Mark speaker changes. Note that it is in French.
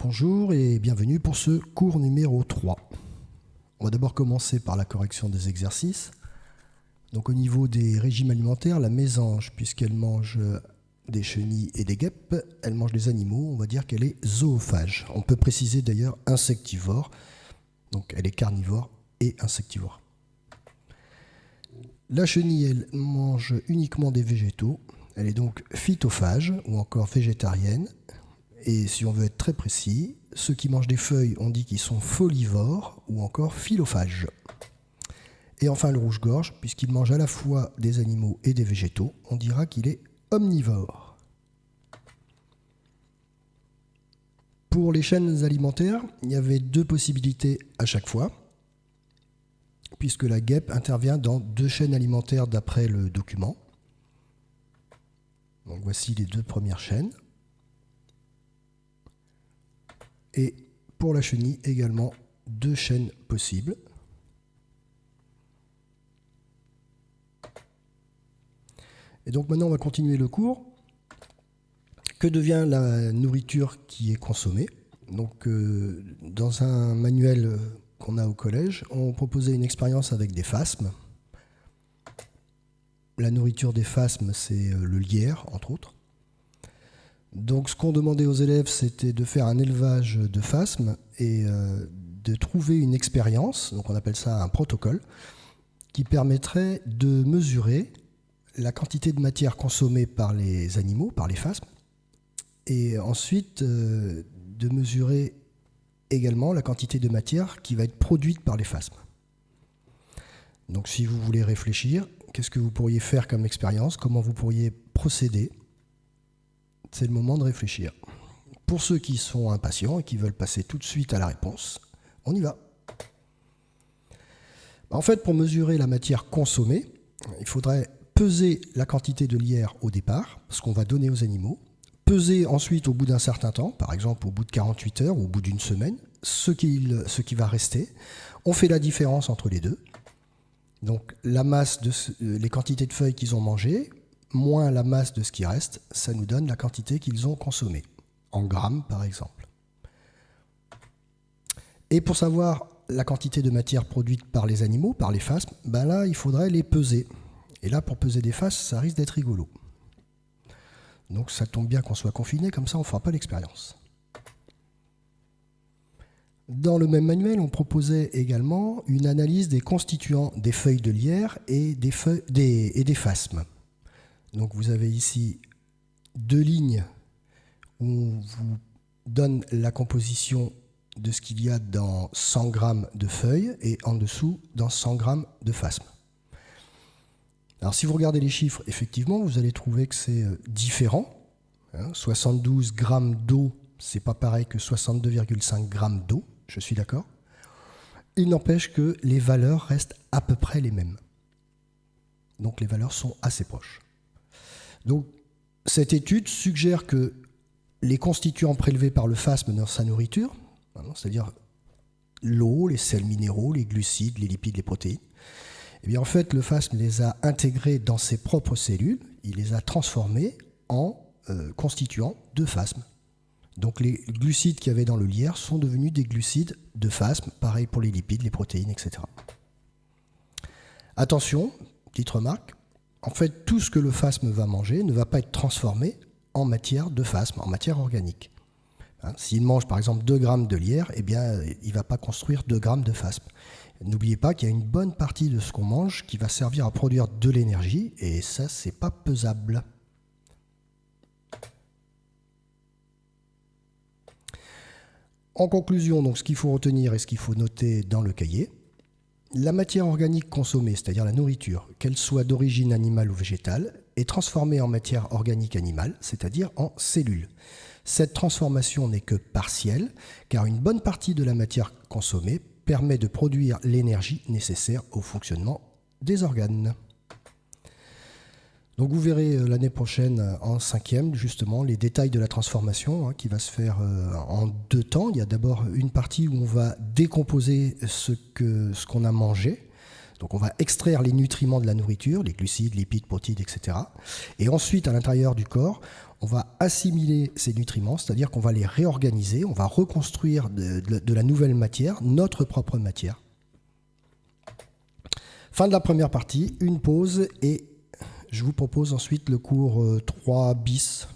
Speaker 1: Bonjour et bienvenue pour ce cours numéro 3. On va d'abord commencer par la correction des exercices. Donc au niveau des régimes alimentaires, la mésange, puisqu'elle mange des chenilles et des guêpes, elle mange des animaux, on va dire qu'elle est zoophage. On peut préciser d'ailleurs insectivore, donc elle est carnivore et insectivore. La chenille, elle mange uniquement des végétaux, elle est donc phytophage ou encore végétarienne. Et si on veut être très précis, ceux qui mangent des feuilles, on dit qu'ils sont folivores ou encore phylophages. Et enfin le rouge-gorge, puisqu'il mange à la fois des animaux et des végétaux, on dira qu'il est omnivore. Pour les chaînes alimentaires, il y avait deux possibilités à chaque fois, puisque la guêpe intervient dans deux chaînes alimentaires d'après le document. Donc voici les deux premières chaînes. Et pour la chenille, également deux chaînes possibles. Et donc maintenant, on va continuer le cours. Que devient la nourriture qui est consommée? Donc, dans un manuel qu'on a au collège, on proposait une expérience avec des phasmes. La nourriture des phasmes, c'est le lierre, entre autres. Donc ce qu'on demandait aux élèves, c'était de faire un élevage de phasmes et de trouver une expérience, donc on appelle ça un protocole, qui permettrait de mesurer la quantité de matière consommée par les animaux, par les phasmes, et ensuite de mesurer également la quantité de matière qui va être produite par les phasmes. Donc si vous voulez réfléchir, qu'est-ce que vous pourriez faire comme expérience? Comment vous pourriez procéder? C'est le moment de réfléchir. Pour ceux qui sont impatients et qui veulent passer tout de suite à la réponse, on y va. En fait, pour mesurer la matière consommée, il faudrait peser la quantité de lierre au départ, ce qu'on va donner aux animaux, peser ensuite au bout d'un certain temps, par exemple au bout de 48 heures ou au bout d'une semaine, ce qui va rester. On fait la différence entre les deux. Donc la masse les quantités de feuilles qu'ils ont mangées, moins la masse de ce qui reste, ça nous donne la quantité qu'ils ont consommée, en grammes par exemple. Et pour savoir la quantité de matière produite par les animaux, par les phasmes, ben là, il faudrait les peser. Et là, pour peser des phasmes, ça risque d'être rigolo. Donc ça tombe bien qu'on soit confiné, comme ça on ne fera pas l'expérience. Dans le même manuel, on proposait également une analyse des constituants des feuilles de lierre et des phasmes. Donc vous avez ici deux lignes où on vous donne la composition de ce qu'il y a dans 100 grammes de feuilles et en dessous dans 100 grammes de phasmes. Alors si vous regardez les chiffres, effectivement, vous allez trouver que c'est différent. 72 grammes d'eau, c'est pas pareil que 62,5 grammes d'eau, je suis d'accord. Il n'empêche que les valeurs restent à peu près les mêmes. Donc les valeurs sont assez proches. Donc, cette étude suggère que les constituants prélevés par le phasme dans sa nourriture, c'est-à-dire l'eau, les sels minéraux, les glucides, les lipides, les protéines, eh bien en fait, le phasme les a intégrés dans ses propres cellules, il les a transformés en constituants de phasme. Donc les glucides qu'il y avait dans le lierre sont devenus des glucides de phasme, pareil pour les lipides, les protéines, etc. Attention, petite remarque, en fait, tout ce que le phasme va manger ne va pas être transformé en matière de phasme, en matière organique. S'il mange par exemple 2 grammes de lierre, eh bien, il ne va pas construire 2 grammes de phasme. N'oubliez pas qu'il y a une bonne partie de ce qu'on mange qui va servir à produire de l'énergie, et ça, c'est pas pesable. En conclusion, donc, ce qu'il faut retenir et ce qu'il faut noter dans le cahier, la matière organique consommée, c'est-à-dire la nourriture, qu'elle soit d'origine animale ou végétale, est transformée en matière organique animale, c'est-à-dire en cellules. Cette transformation n'est que partielle, car une bonne partie de la matière consommée permet de produire l'énergie nécessaire au fonctionnement des organes. Donc vous verrez l'année prochaine, en 5e, justement, les détails de la transformation qui va se faire en 2 temps. Il y a d'abord une partie où on va décomposer ce qu'on a mangé. Donc on va extraire les nutriments de la nourriture, les glucides, lipides, protéines, etc. Et ensuite, à l'intérieur du corps, on va assimiler ces nutriments, c'est-à-dire qu'on va les réorganiser, on va reconstruire de la nouvelle matière, notre propre matière. Fin de la première partie, une pause et je vous propose ensuite le cours 3 bis.